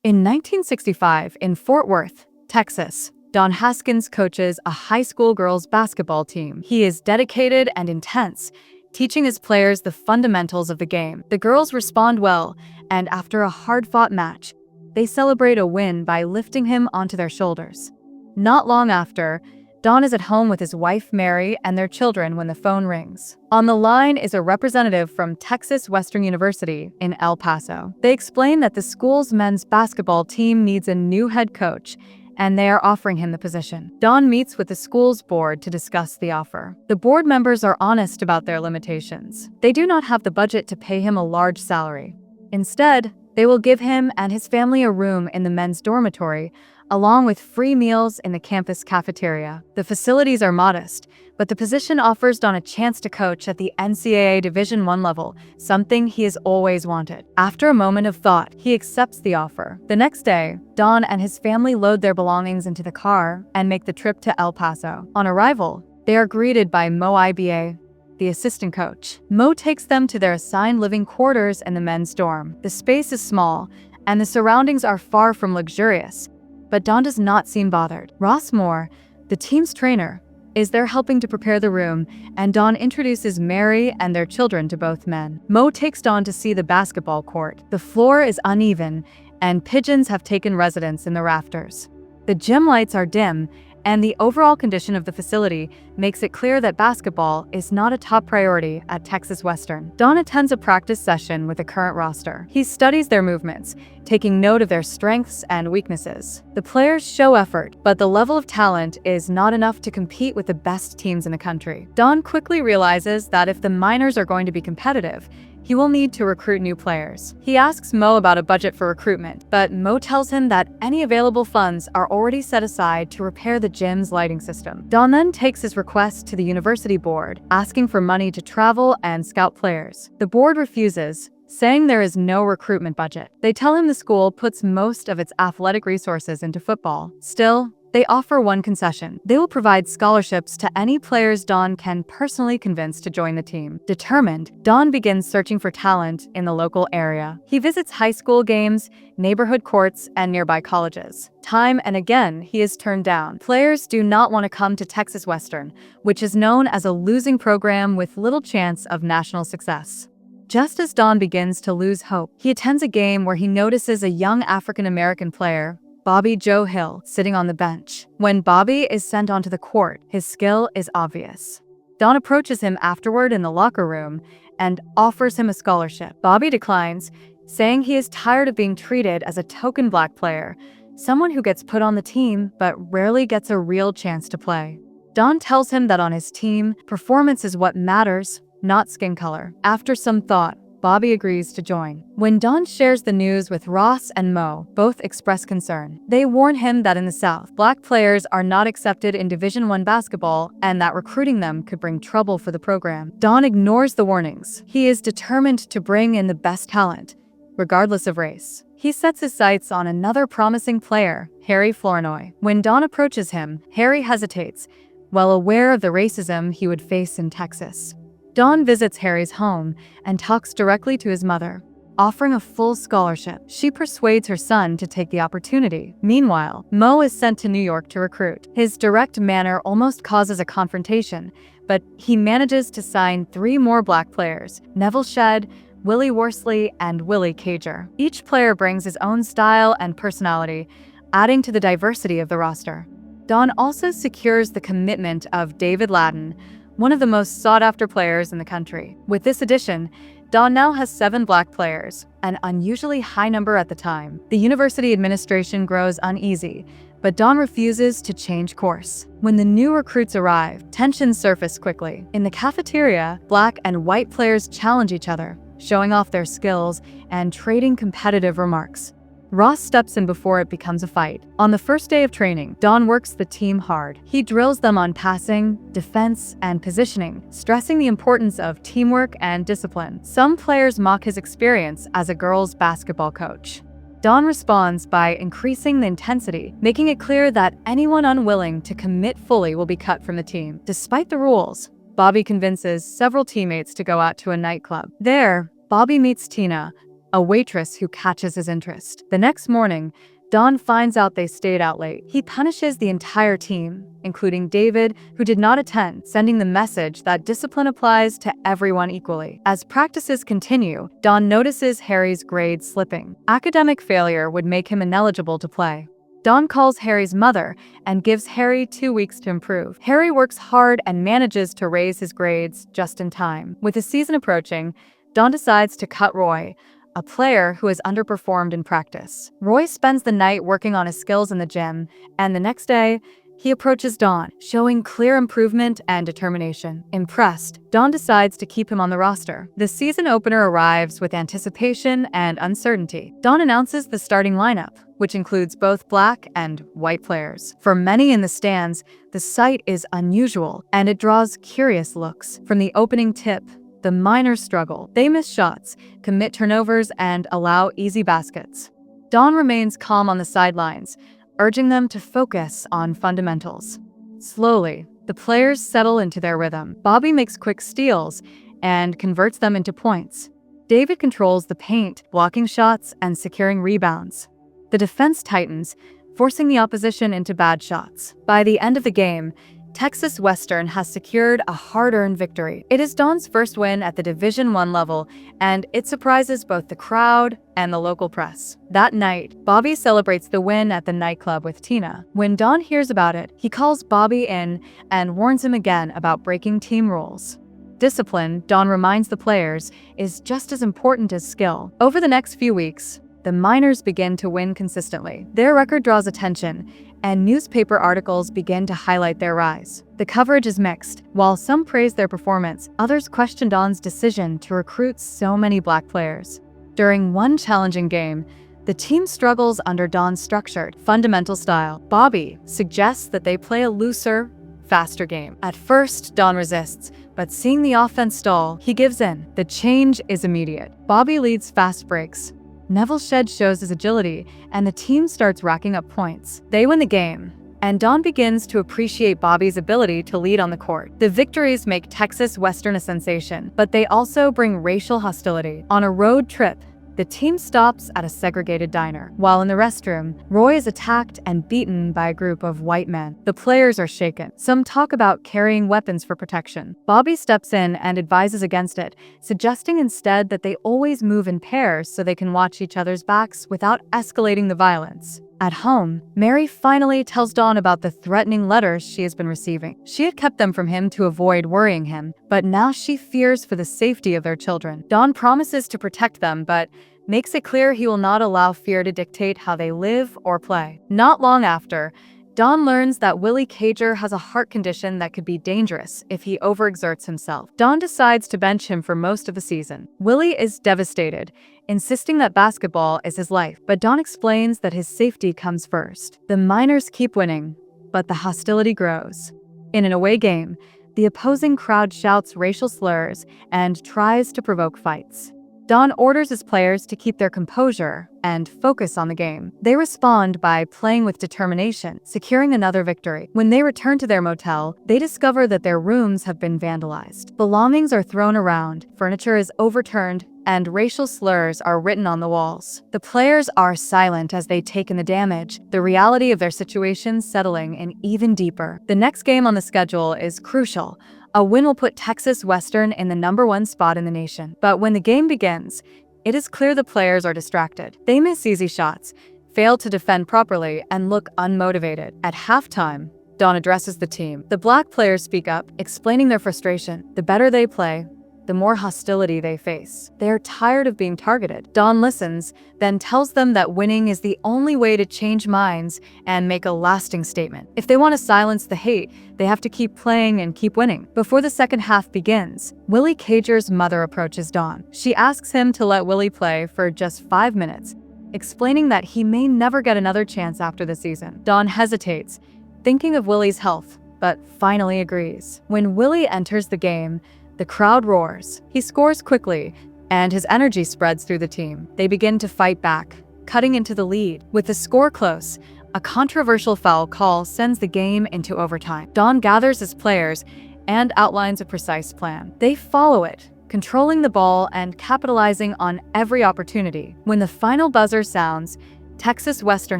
In 1965, in Fort Worth, Texas, Don Haskins coaches a high school girls' basketball team. He is dedicated and intense, teaching his players the fundamentals of the game. The girls respond well, and after a hard-fought match, they celebrate a win by lifting him onto their shoulders. Not long after, Don is at home with his wife Mary and their children when the phone rings. On the line is a representative from Texas Western University in El Paso. They explain that the school's men's basketball team needs a new head coach, and they are offering him the position. Don meets with the school's board to discuss the offer. The board members are honest about their limitations. They do not have the budget to pay him a large salary. Instead, they will give him and his family a room in the men's dormitory, along with free meals in the campus cafeteria. The facilities are modest, but the position offers Don a chance to coach at the NCAA Division I level, something he has always wanted. After a moment of thought, he accepts the offer. The next day, Don and his family load their belongings into the car and make the trip to El Paso. On arrival, they are greeted by Mo Iba, the assistant coach. Mo takes them to their assigned living quarters in the men's dorm. The space is small, and the surroundings are far from luxurious, but Don does not seem bothered. Ross Moore, the team's trainer, is there helping to prepare the room, and Don introduces Mary and their children to both men. Mo takes Don to see the basketball court. The floor is uneven, and pigeons have taken residence in the rafters. The gym lights are dim, and the overall condition of the facility makes it clear that basketball is not a top priority at Texas Western. Don attends a practice session with the current roster. He studies their movements, taking note of their strengths and weaknesses. The players show effort, but the level of talent is not enough to compete with the best teams in the country. Don quickly realizes that if the minors are going to be competitive, he will need to recruit new players. He asks Mo about a budget for recruitment, but Mo tells him that any available funds are already set aside to repair the gym's lighting system. Don then takes his request to the university board, asking for money to travel and scout players. The board refuses, saying there is no recruitment budget. They tell him the school puts most of its athletic resources into football. Still, they offer one concession. They will provide scholarships to any players Don can personally convince to join the team. Determined, Don begins searching for talent in the local area. He visits high school games, neighborhood courts, and nearby colleges. Time and again, he is turned down. Players do not want to come to Texas Western, which is known as a losing program with little chance of national success. Just as Don begins to lose hope, he attends a game where he notices a young African-American player, Bobby Joe Hill, sitting on the bench. When Bobby is sent onto the court, his skill is obvious. Don approaches him afterward in the locker room and offers him a scholarship. Bobby declines, saying he is tired of being treated as a token black player, someone who gets put on the team but rarely gets a real chance to play. Don tells him that on his team, performance is what matters, not skin color. After some thought, Bobby agrees to join. When Don shares the news with Ross and Mo, both express concern. They warn him that in the South, black players are not accepted in Division I basketball and that recruiting them could bring trouble for the program. Don ignores the warnings. He is determined to bring in the best talent, regardless of race. He sets his sights on another promising player, Harry Flournoy. When Don approaches him, Harry hesitates, well aware of the racism he would face in Texas. Don visits Harry's home and talks directly to his mother, offering a full scholarship. She persuades her son to take the opportunity. Meanwhile, Mo is sent to New York to recruit. His direct manner almost causes a confrontation, but he manages to sign 3 more black players, Neville Shedd, Willie Worsley, and Willie Cager. Each player brings his own style and personality, adding to the diversity of the roster. Don also secures the commitment of David Ladden, one of the most sought-after players in the country. With this addition, Don now has 7 black players, an unusually high number at the time. The university administration grows uneasy, but Don refuses to change course. When the new recruits arrive, tensions surface quickly. In the cafeteria, black and white players challenge each other, showing off their skills and trading competitive remarks. Ross steps in before it becomes a fight. On the first day of training, Don works the team hard. He drills them on passing, defense, and positioning, stressing the importance of teamwork and discipline. Some players mock his experience as a girls' basketball coach. Don responds by increasing the intensity, making it clear that anyone unwilling to commit fully will be cut from the team. Despite the rules, Bobby convinces several teammates to go out to a nightclub. There, Bobby meets Tina, a waitress who catches his interest. The next morning, Don finds out they stayed out late. He punishes the entire team, including David, who did not attend, sending the message that discipline applies to everyone equally. As practices continue, Don notices Harry's grades slipping. Academic failure would make him ineligible to play. Don calls Harry's mother and gives Harry 2 weeks to improve. Harry works hard and manages to raise his grades just in time. With the season approaching, Don decides to cut Roy, a player who has underperformed in practice. Roy spends the night working on his skills in the gym, and the next day, he approaches Don, showing clear improvement and determination. Impressed, Don decides to keep him on the roster. The season opener arrives with anticipation and uncertainty. Don announces the starting lineup, which includes both black and white players. For many in the stands, the sight is unusual, and it draws curious looks. From the opening tip, the Miners struggle. They miss shots, commit turnovers, and allow easy baskets. Don remains calm on the sidelines, urging them to focus on fundamentals. Slowly, the players settle into their rhythm. Bobby makes quick steals and converts them into points. David controls the paint, blocking shots and securing rebounds. The defense tightens, forcing the opposition into bad shots. By the end of the game, Texas Western has secured a hard-earned victory. It is Don's first win at the Division I level, and it surprises both the crowd and the local press. That night, Bobby celebrates the win at the nightclub with Tina. When Don hears about it, he calls Bobby in and warns him again about breaking team rules. Discipline, Don reminds the players, is just as important as skill. Over the next few weeks, the Miners begin to win consistently. Their record draws attention, and newspaper articles begin to highlight their rise. The coverage is mixed. While some praise their performance, others question Don's decision to recruit so many black players. During one challenging game, the team struggles under Don's structured, fundamental style. Bobby suggests that they play a looser, faster game. At first, Don resists, but seeing the offense stall, he gives in. The change is immediate. Bobby leads fast breaks. Neville Shed shows his agility, and the team starts racking up points. They win the game, and Don begins to appreciate Bobby's ability to lead on the court. The victories make Texas Western a sensation, but they also bring racial hostility. On a road trip, the team stops at a segregated diner. While in the restroom, Roy is attacked and beaten by a group of white men. The players are shaken. Some talk about carrying weapons for protection. Bobby steps in and advises against it, suggesting instead that they always move in pairs so they can watch each other's backs without escalating the violence. At home, Mary finally tells Don about the threatening letters she has been receiving. She had kept them from him to avoid worrying him, but now she fears for the safety of their children. Don promises to protect them, but makes it clear he will not allow fear to dictate how they live or play. Not long after, Don learns that Willie Cager has a heart condition that could be dangerous if he overexerts himself. Don decides to bench him for most of the season. Willie is devastated, insisting that basketball is his life, but Don explains that his safety comes first. The Miners keep winning, but the hostility grows. In an away game, the opposing crowd shouts racial slurs and tries to provoke fights. Don orders his players to keep their composure and focus on the game. They respond by playing with determination, securing another victory. When they return to their motel, they discover that their rooms have been vandalized. Belongings are thrown around, furniture is overturned, and racial slurs are written on the walls. The players are silent as they take in the damage, the reality of their situation settling in even deeper. The next game on the schedule is crucial. A win will put Texas Western in the #1 spot in the nation. But when the game begins, it is clear the players are distracted. They miss easy shots, fail to defend properly, and look unmotivated. At halftime, Don addresses the team. The black players speak up, explaining their frustration. The better they play, the more hostility they face. They are tired of being targeted. Don listens, then tells them that winning is the only way to change minds and make a lasting statement. If they want to silence the hate, they have to keep playing and keep winning. Before the second half begins, Willie Cager's mother approaches Don. She asks him to let Willie play for just 5 minutes, explaining that he may never get another chance after the season. Don hesitates, thinking of Willie's health, but finally agrees. When Willie enters the game, the crowd roars. He scores quickly, and his energy spreads through the team. They begin to fight back, cutting into the lead. With the score close, a controversial foul call sends the game into overtime. Don gathers his players and outlines a precise plan. They follow it, controlling the ball and capitalizing on every opportunity. When the final buzzer sounds, Texas Western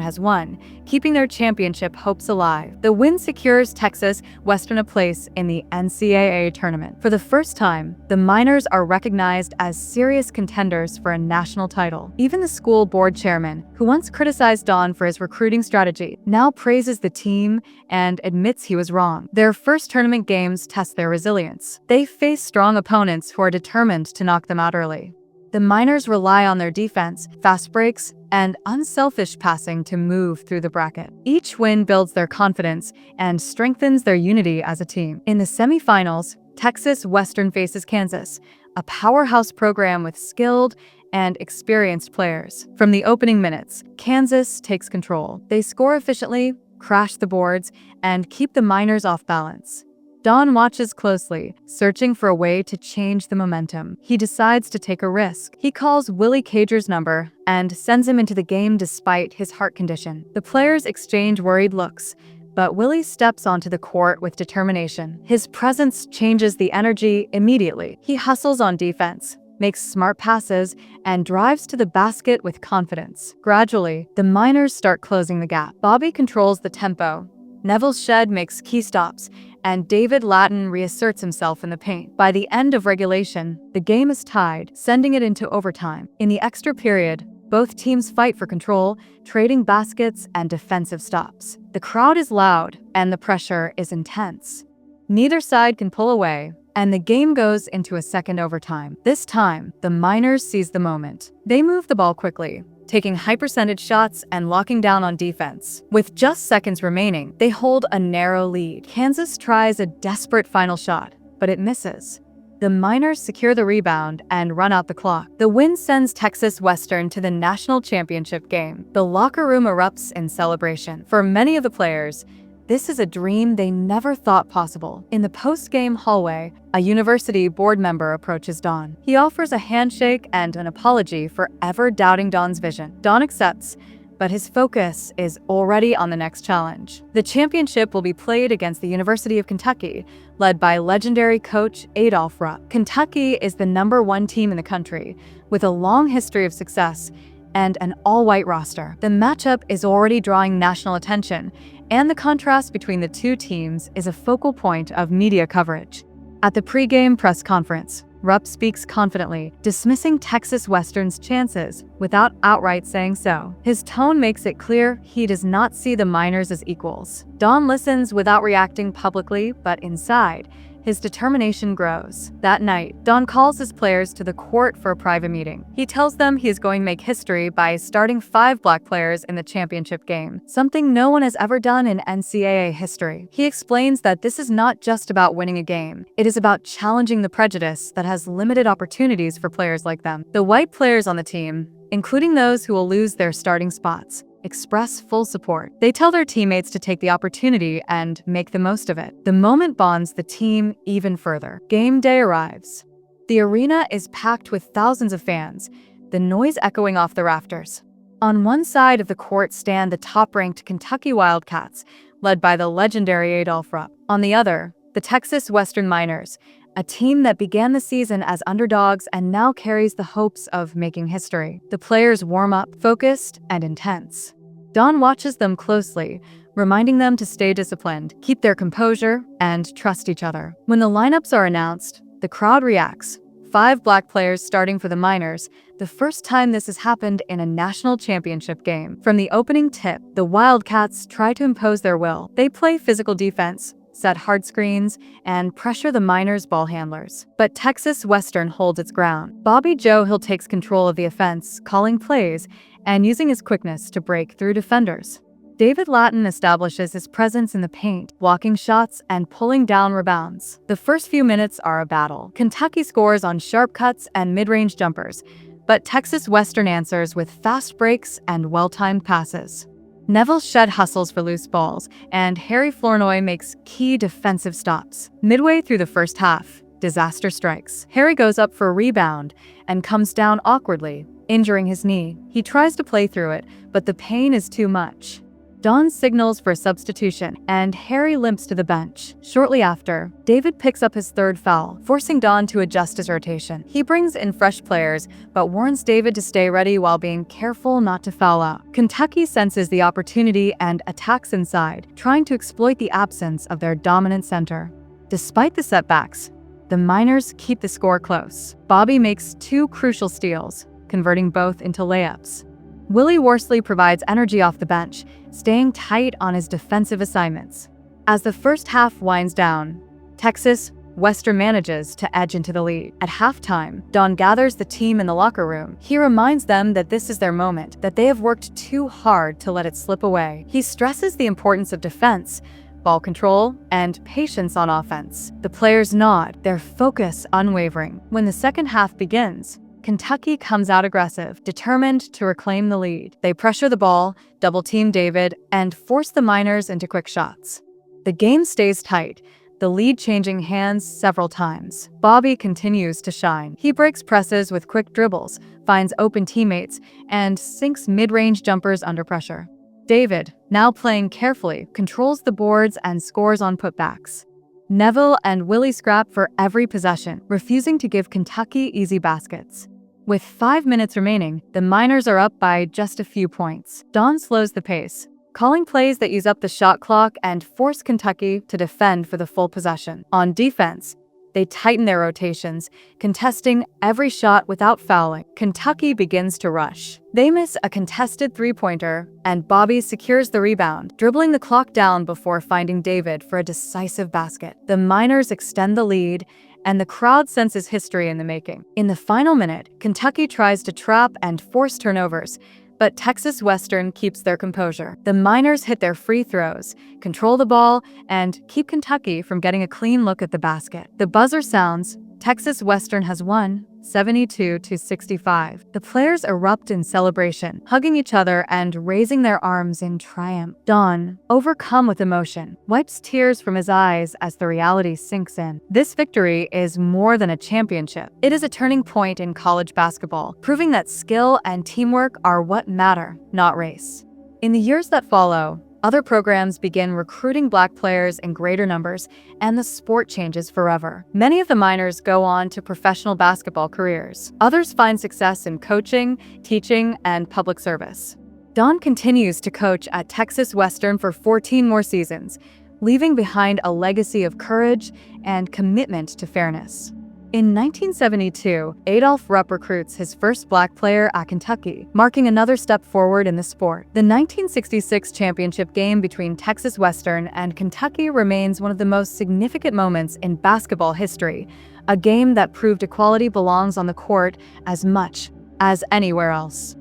has won, keeping their championship hopes alive. The win secures Texas Western a place in the NCAA tournament. For the first time, the Miners are recognized as serious contenders for a national title. Even the school board chairman, who once criticized Don for his recruiting strategy, now praises the team and admits he was wrong. Their first tournament games test their resilience. They face strong opponents who are determined to knock them out early. The Miners rely on their defense, fast breaks, and unselfish passing to move through the bracket. Each win builds their confidence and strengthens their unity as a team. In the semifinals, Texas Western faces Kansas, a powerhouse program with skilled and experienced players. From the opening minutes, Kansas takes control. They score efficiently, crash the boards, and keep the Miners off balance. Don watches closely, searching for a way to change the momentum. He decides to take a risk. He calls Willie Cager's number and sends him into the game despite his heart condition. The players exchange worried looks, but Willie steps onto the court with determination. His presence changes the energy immediately. He hustles on defense, makes smart passes, and drives to the basket with confidence. Gradually, the Miners start closing the gap. Bobby controls the tempo. Neville Shedd makes key stops, and David Lattin reasserts himself in the paint. By the end of regulation, the game is tied, sending it into overtime. In the extra period, both teams fight for control, trading baskets and defensive stops. The crowd is loud, and the pressure is intense. Neither side can pull away, and the game goes into a second overtime. This time, the Miners seize the moment. They move the ball quickly, taking high percentage shots and locking down on defense. With just seconds remaining, they hold a narrow lead. Kansas tries a desperate final shot, but it misses. The Miners secure the rebound and run out the clock. The win sends Texas Western to the national championship game. The locker room erupts in celebration. For many of the players, this is a dream they never thought possible. In the post-game hallway, a university board member approaches Don. He offers a handshake and an apology for ever doubting Don's vision. Don accepts, but his focus is already on the next challenge. The championship will be played against the University of Kentucky, led by legendary coach Adolph Rupp. Kentucky is the #1 team in the country, with a long history of success and an all-white roster. The matchup is already drawing national attention, and the contrast between the two teams is a focal point of media coverage. At the pregame press conference, Rupp speaks confidently, dismissing Texas Western's chances without outright saying so. His tone makes it clear he does not see the Miners as equals. Don listens without reacting publicly, but inside, his determination grows. That night, Don calls his players to the court for a private meeting. He tells them he is going to make history by starting 5 black players in the championship game, something no one has ever done in NCAA history. He explains that this is not just about winning a game. It is about challenging the prejudice that has limited opportunities for players like them. The white players on the team, including those who will lose their starting spots, express full support. They tell their teammates to take the opportunity and make the most of it. The moment bonds the team even further. Game day arrives. The arena is packed with thousands of fans, the noise echoing off the rafters. On one side of the court stand the top-ranked Kentucky Wildcats, led by the legendary Adolph Rupp. On the other, the Texas Western Miners, a team that began the season as underdogs and now carries the hopes of making history. The players warm up, focused and intense. Don watches them closely, reminding them to stay disciplined, keep their composure, and trust each other. When the lineups are announced, the crowd reacts. 5 black players starting for the Miners, the first time this has happened in a national championship game. From the opening tip, the Wildcats try to impose their will. They play physical defense, set hard screens, and pressure the Miners' ball handlers. But Texas Western holds its ground. Bobby Joe Hill takes control of the offense, calling plays and using his quickness to break through defenders. David Lattin establishes his presence in the paint, blocking shots and pulling down rebounds. The first few minutes are a battle. Kentucky scores on sharp cuts and mid-range jumpers, but Texas Western answers with fast breaks and well-timed passes. Neville Shedd hustles for loose balls, and Harry Flournoy makes key defensive stops. Midway through the first half, disaster strikes. Harry goes up for a rebound and comes down awkwardly, injuring his knee. He tries to play through it, but the pain is too much. Don signals for a substitution, and Harry limps to the bench. Shortly after, David picks up his third foul, forcing Don to adjust his rotation. He brings in fresh players, but warns David to stay ready while being careful not to foul out. Kentucky senses the opportunity and attacks inside, trying to exploit the absence of their dominant center. Despite the setbacks, the Miners keep the score close. Bobby makes 2 crucial steals, converting both into layups. Willie Worsley provides energy off the bench, staying tight on his defensive assignments. As the first half winds down, Texas Western manages to edge into the lead. At halftime, Don gathers the team in the locker room. He reminds them that this is their moment, that they have worked too hard to let it slip away. He stresses the importance of defense, ball control, and patience on offense. The players nod, their focus unwavering. When the second half begins, Kentucky comes out aggressive, determined to reclaim the lead. They pressure the ball, double-team David, and force the Miners into quick shots. The game stays tight, the lead changing hands several times. Bobby continues to shine. He breaks presses with quick dribbles, finds open teammates, and sinks mid-range jumpers under pressure. David, now playing carefully, controls the boards and scores on putbacks. Neville and Willie scrap for every possession, refusing to give Kentucky easy baskets. With 5 minutes remaining, the Miners are up by just a few points. Don slows the pace, calling plays that use up the shot clock and force Kentucky to defend for the full possession. On defense, they tighten their rotations, contesting every shot without fouling. Kentucky begins to rush. They miss a contested three-pointer, and Bobby secures the rebound, dribbling the clock down before finding David for a decisive basket. The Miners extend the lead, and the crowd senses history in the making. In the final minute, Kentucky tries to trap and force turnovers, but Texas Western keeps their composure. The Miners hit their free throws, control the ball, and keep Kentucky from getting a clean look at the basket. The buzzer sounds. Texas Western has won, 72-65. The players erupt in celebration, hugging each other and raising their arms in triumph. Don, overcome with emotion, wipes tears from his eyes as the reality sinks in. This victory is more than a championship. It is a turning point in college basketball, proving that skill and teamwork are what matter, not race. In the years that follow, other programs begin recruiting Black players in greater numbers, and the sport changes forever. Many of the Miners go on to professional basketball careers. Others find success in coaching, teaching, and public service. Don continues to coach at Texas Western for 14 more seasons, leaving behind a legacy of courage and commitment to fairness. In 1972, Adolph Rupp recruits his first Black player at Kentucky, marking another step forward in the sport. The 1966 championship game between Texas Western and Kentucky remains one of the most significant moments in basketball history, a game that proved equality belongs on the court as much as anywhere else.